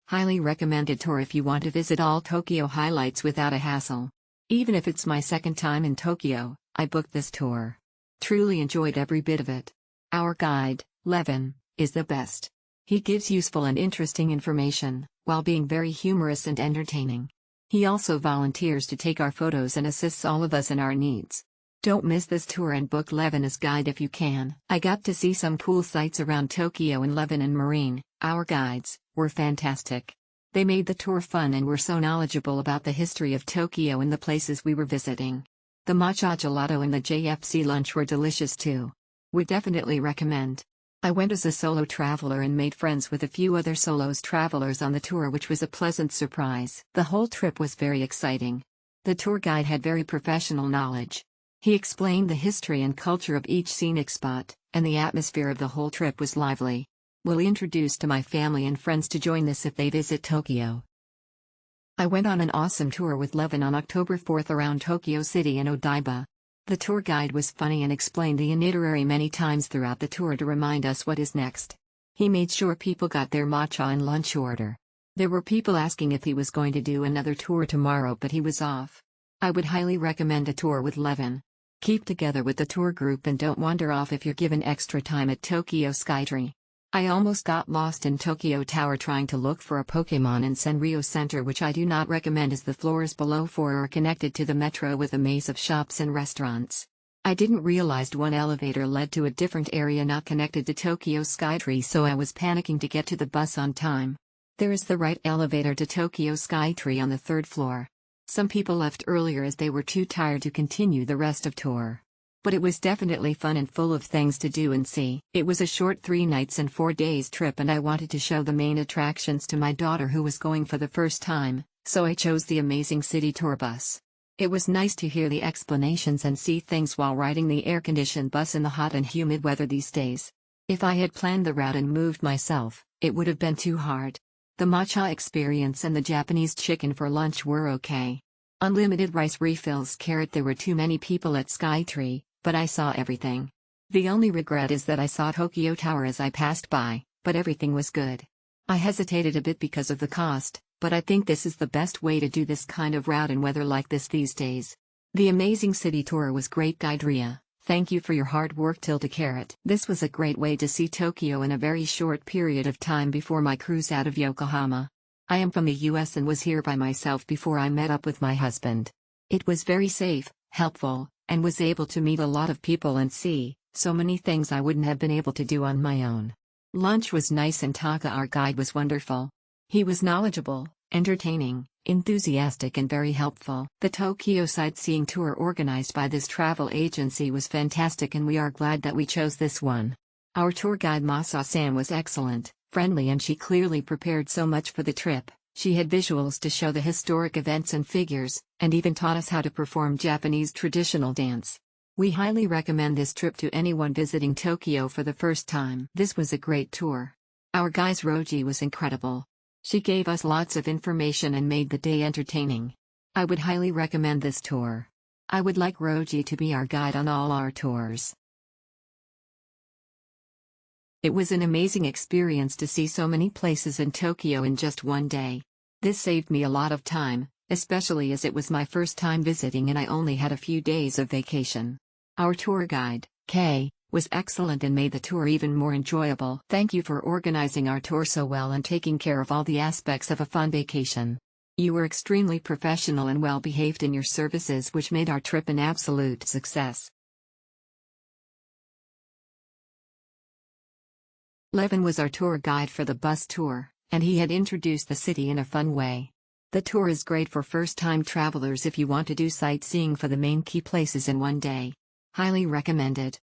Highly recommended tour if you want to visit all Tokyo highlights without a hassle. Even if it's my second time in Tokyo, I booked this tour. Truly enjoyed every bit of it. Our guide, Levin, is the best. He gives useful and interesting information, while being very humorous and entertaining. He also volunteers to take our photos and assists all of us in our needs. Don't miss this tour and book Levin as guide if you can. I got to see some cool sights around Tokyo, and Levin and Marine, our guides, were fantastic. They made the tour fun and were so knowledgeable about the history of Tokyo and the places we were visiting. The matcha gelato and the JFC lunch were delicious too. Would definitely recommend. I went as a solo traveler and made friends with a few other solos travelers on the tour, which was a pleasant surprise. The whole trip was very exciting. The tour guide had very professional knowledge. He explained the history and culture of each scenic spot, and the atmosphere of the whole trip was lively. Will introduce to my family and friends to join this if they visit Tokyo. I went on an awesome tour with Levin on October 4th around Tokyo City and Odaiba. The tour guide was funny and explained the itinerary many times throughout the tour to remind us what is next. He made sure people got their matcha and lunch order. There were people asking if he was going to do another tour tomorrow, but he was off. I would highly recommend a tour with Levin. Keep together with the tour group and don't wander off if you're given extra time at Tokyo SKYTREE. I almost got lost in Tokyo Tower trying to look for a Pokemon in Senryo Center, which I do not recommend as the floors below 4 are connected to the metro with a maze of shops and restaurants. I didn't realize one elevator led to a different area not connected to Tokyo SKYTREE, so I was panicking to get to the bus on time. There is the right elevator to Tokyo SKYTREE on the 3rd floor. Some people left earlier as they were too tired to continue the rest of tour. But it was definitely fun and full of things to do and see. It was a short 3 nights and 4 days trip, and I wanted to show the main attractions to my daughter who was going for the first time, so I chose the amazing city tour bus. It was nice to hear the explanations and see things while riding the air-conditioned bus in the hot and humid weather these days. If I had planned the route and moved myself, it would have been too hard. The matcha experience and the Japanese chicken for lunch were okay. Unlimited rice refills. There were too many people at SKYTREE, but I saw everything. The only regret is that I saw Tokyo Tower as I passed by, but everything was good. I hesitated a bit because of the cost, but I think this is the best way to do this kind of route in weather like this these days. The amazing city tour was great, Guide Ria. Thank you for your hard work. Tilde. This was a great way to see Tokyo in a very short period of time before my cruise out of Yokohama. I am from the US and was here by myself before I met up with my husband. It was very safe, helpful, and was able to meet a lot of people and see so many things I wouldn't have been able to do on my own. Lunch was nice and Taka, our guide, was wonderful. He was knowledgeable, entertaining, enthusiastic and very helpful. The Tokyo sightseeing tour organized by this travel agency was fantastic, and we are glad that we chose this one. Our tour guide Masa-san was excellent, friendly, and she clearly prepared so much for the trip. She had visuals to show the historic events and figures, and even taught us how to perform Japanese traditional dance. We highly recommend this trip to anyone visiting Tokyo for the first time. This was a great tour. Our guide Roji was incredible. She gave us lots of information and made the day entertaining. I would highly recommend this tour. I would like Roji to be our guide on all our tours. It was an amazing experience to see so many places in Tokyo in just one day. This saved me a lot of time, especially as it was my first time visiting and I only had a few days of vacation. Our tour guide, Kay, was excellent and made the tour even more enjoyable. Thank you for organizing our tour so well and taking care of all the aspects of a fun vacation. You were extremely professional and well behaved in your services, which made our trip an absolute success. Levin was our tour guide for the bus tour, and he had introduced the city in a fun way. The tour is great for first-time travelers if you want to do sightseeing for the main key places in one day. Highly recommended.